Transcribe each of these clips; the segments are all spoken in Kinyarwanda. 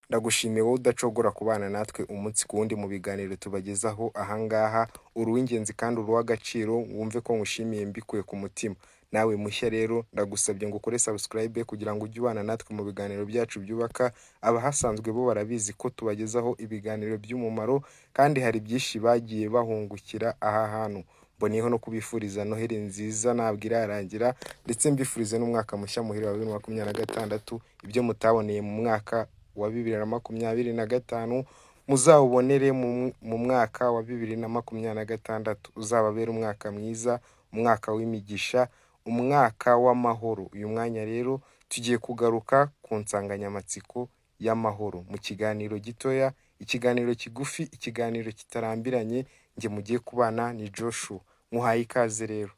Ndagushimiye wowe udacogora kubana natwe umunsi ku wundi mu biganiro tubagezaho ahangaha, uri uw'ingenzi kandi uri uw'agaciro, wumve ko ngushimiye mbikuye ku mutima. Nawe mushya rero ndagusabye ngo ukore subscribe kugira ngo ujye ubana natwe mu biganiro byacu byubaka, abahasanzwe bo barabizi ko tubagezaho ibiganiro by'umumaro kandi hari byinshi bagiye bahungukira aha hantu. Mboneyeho no kubifuriza Noheli nziza ntabwo irarangira, ndetse mbifurize n'umwaka mushya muhire wa 2026, ibyo mutaboneye mu mwaka wa 2025 muzawubonere mu mwaka wa 2026, uzababera umwaka mwiza, umwaka w'imigisha, umwaka w'amahoro. Uyu mwanya rero tugiye kugaruka ku nsanganyamatsiko y'amahoro mu kiganiro gitoya, ikiganiro kigufi, ikiganiro kitarambiranye. Njye mugiye kubana ni Joshua, muhaye ikaze rero.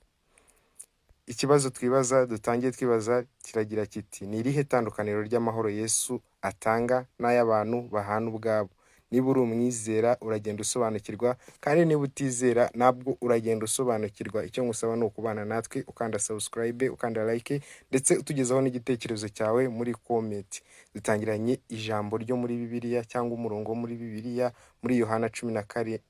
Ikibazo twibaza, dutangiye twibaza, kiragira kiti: ni irihe tandukaniro ry'amahoro Yesu atanga n'ay'abantu bahana ubwabo? Niba uri umwizera uragenda usobanukirwa, kandi niba utizera nabwo uragenda usobanukirwa. Icyo ngusaba ni ukubana natwe, ukanda subscribe, ukanda like, ndetse utugezaho n'igitekerezo cyawe muri comment. Dutangiranye ijambo ryo muri Bibiliya cyangwa umurongo muri Bibiliya muri Yohana 14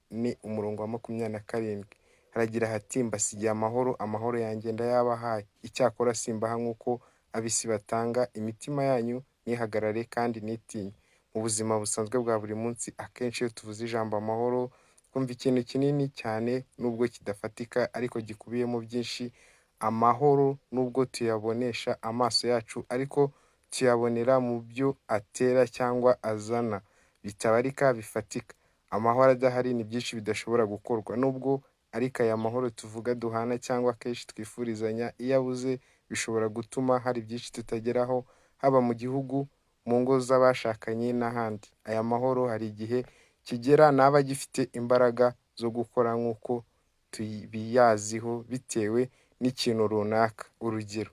umurongo wa 27. Haragira hati: mbasigiye amahoro, amahoro yanjye ndayabahaye. Icyakora simbaha nk'uko ab'isi batanga, imitima yanyu ntihagarare kandi ntitinye. Mu buzima busanzwe bwa buri munsi, akenshi iyo tuvuze ijambo amahoro twumva ikintu kinini cyane nubwo kidafatika ariko gikubiyemo byinshi. Amahoro nubwo tuyabonesha amaso yacu, ariko tuyabonera mu byo atera cyangwa azana, bitabarika bifatika. Amahoro adahari ni byinshi bidashobora gukorwa. Nubwo ariko aya mahoro tuvuga duhana cyangwa kenshi twifurizanya, iyo abuze bishobora gutuma hari byinshi tutageraho, haba mu gihugu, mu ngo z'abashakanye n'ahandi. Aya mahoro hari igihe kigera ntaba gifite imbaraga zo gukora nk'uko tubiyaziho bitewe n'ikintu runaka. Urugero,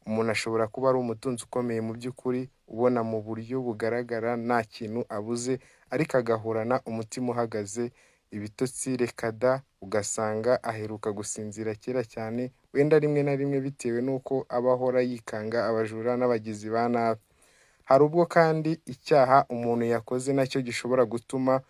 umuntu ashobora kuba ari umutunzi ukomeye mu by'ukuri, ubona mu buryo bugaragara nta kintu abuze, ariko agahorana umutima uhagaze, ibitotsi reka da, ugasanga aheruka gusinzira kera cyane, wenda rimwe na rimwe bitewe n'uko aba ahora yikanga abajura n'abagizi ba nabi. Hari ubwo kandi icyaha umuntu yakoze nacyo gishobora gutuma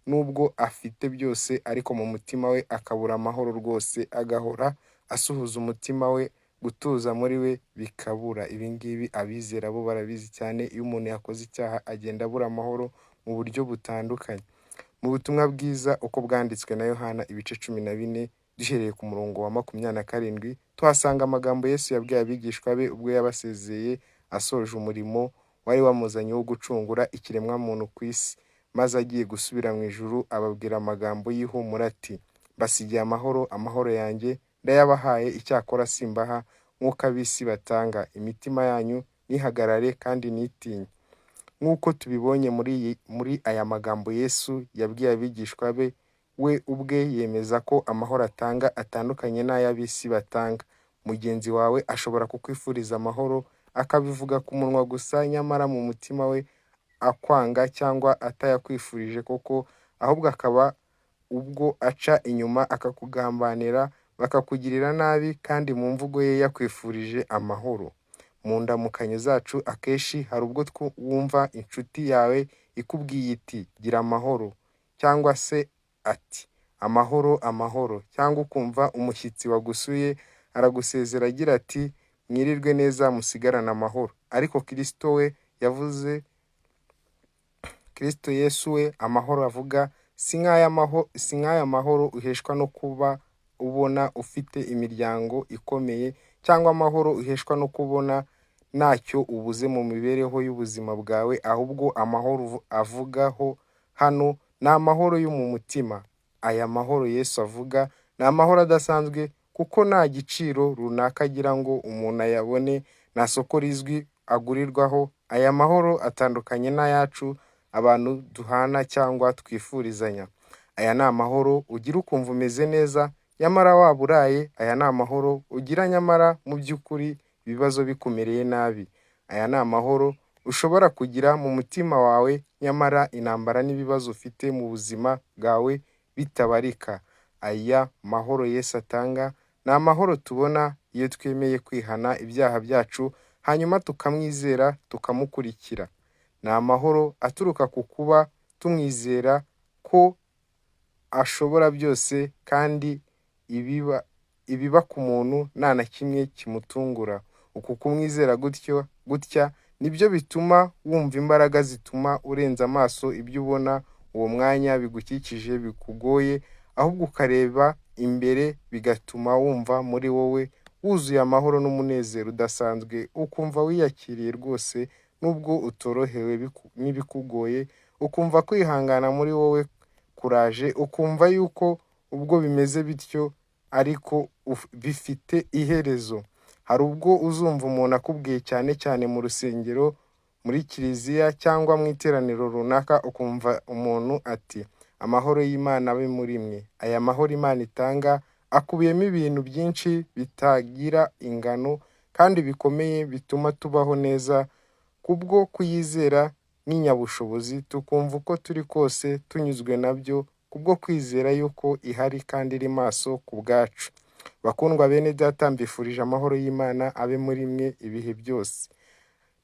nubwo afite byose ariko mu mutima we akabura amahoro rwose, agahora asuhuza umutima we, gutuza muri we bikabura. Ibi ngibi abizera bo barabizi cyane. Iyo umuntu yakoze icyaha agenda abura amahoro mu buryo butandukanye. Mu butumwa bwiza uko bwanditswe na Yohana ibice 14 duhereye ku murongo wa 27, tuhasanga amagambo Yesu yabwiye abigishwa be ubwo yabasezeye asoje umurimo wari wamuzanye wo gucungura ikiremwa muntu ku isi, maze agiye gusubira mu ijuru ababwira amagambo y'ihumura ati: mbasigiye amahoro, amahoro yanjye ndayabahaye. Icyakora simbaha nk'uko ab'isi batanga, imitima yanyu ntihagarare kandi ntitinye. Nk'uko tubibonye muri aya magambo Yesu yabwiye abigishwa be, we ubwe yemeza ko amahoro atanga atandukanye n'ay'ab'isi batanga. Mugenzi wawe ashobora kukwifuriza amahoro akabivuga ku munwa gusa, nyamara mu mutima we akwanga cyangwa atayakwifurije koko, ahubwo akaba ubwo aca inyuma akakugambanira, bakakugirira nabi, kandi mu mvugo ye yakwifurije amahoro. Mu ndamukanyo zacu akenshi hari ubwo wumva inshuti yawe ikubwiye iti gira amahoro, cyangwa se ati amahoro amahoro, cyangwa ukumva umushyitsi wagusuye aragusezera agira ati mwirirwe neza musigarane amahoro. Ariko Kristo Yesu we amahoro avuga si nk'aya mahoro uheshwa no kuba ubona ufite imiryango ikomeye, cyangwa amahoro uheshwa no kubona ntacyo ubuze mu mibereho y'ubuzima bwawe, ahubwo amahoro avugaho hano ni amahoro yo mu mutima. Aya mahoro Yesu avuga ni amahoro adasanzwe, kuko nta giciro runaka agira ngo umuntu ayabone, nta soko rizwi agurirwaho. Aya mahoro atandukanye n'ayacu abantu duhana cyangwa twifurizanya. Aya ni amahoro ugira ukumva umeze neza nyamara waba uraye. Aya ni amahoro ugira nyamara mu by'ukuri ibibazo bikumereye nabi. Aya ni amahoro ushobora kugira mu mutima wawe nyamara intambara n'ibibazo ufite mu buzima bwawe bitabarika. Aya mahoro Yesu atanga ni amahoro tubona iyo twemeye kwihana ibyaha byacu, hanyuma tukamwizera tukamukurikira. ni amahoro aturuka ku kuba tumwizera ko ashobora byose kandi ibiba ku muntu nta na kimwe kimutungura. Uku kumwizera gutya nibyo bituma wumva imbaraga zituma urenza amaso ibyo ubona uwo mwanya bigukikije bikugoye, ahubwo ukareba imbere, bigatuma wumva muri wowe wuzuye amahoro n'umunezero udasanzwe, ukumva wiyakiriye rwose nubwo utorohewe n'ibikugoye, ukumva kwihangana muri wowe kuraje, ukumva yuko ubwo bimeze bityo ariko bifite iherezo. Hari ubwo uzumva umuntu akubwiye cyane cyane mu rusengero, muri kiliziya cyangwa mu iteraniro runaka, ukumva umuntu ati amahoro y'Imana abe muri mwe. Aya mahoro Imana itanga akubiyemo ibintu byinshi bitagira ingano kandi bikomeye bituma tubaho neza kubwo kuyizera n'inyabushobozi, tukumva uko turi kose tunyuzwe nabyo kubwo kwizera yuko ihari kandi iri maso ku bwacu. Bakundwa bene data, mbifurije amahoro y'Imana abe muri mwe ibihe byose.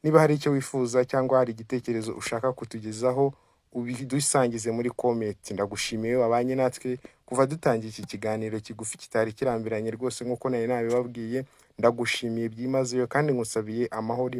Niba hari icyo wifuza cyangwa hari igitekerezo ushaka kutugezaho, ubidusangize muri comment. Ndagushimiye wabanye natwe kuva dutangiye iki kiganiro kigufi kitari kirambiranye rwose nk'uko nari nabibabwiye. Ndagushimiye byimazeyo kandi ngusabiye amahoro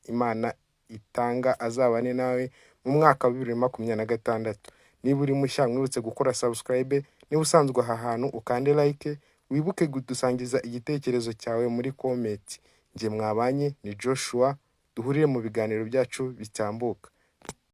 Imana itanga azabane nawe mu mwaka wa 2026. Niba uri mushya mwibutse gukora subscribe, niba usanzwe aha hantu ukande like, wibuke gusangiza igitekerezo cyawe muri comment. Njye mwabanye ni Joshua, duhurire mu biganiro byacu bitambuka.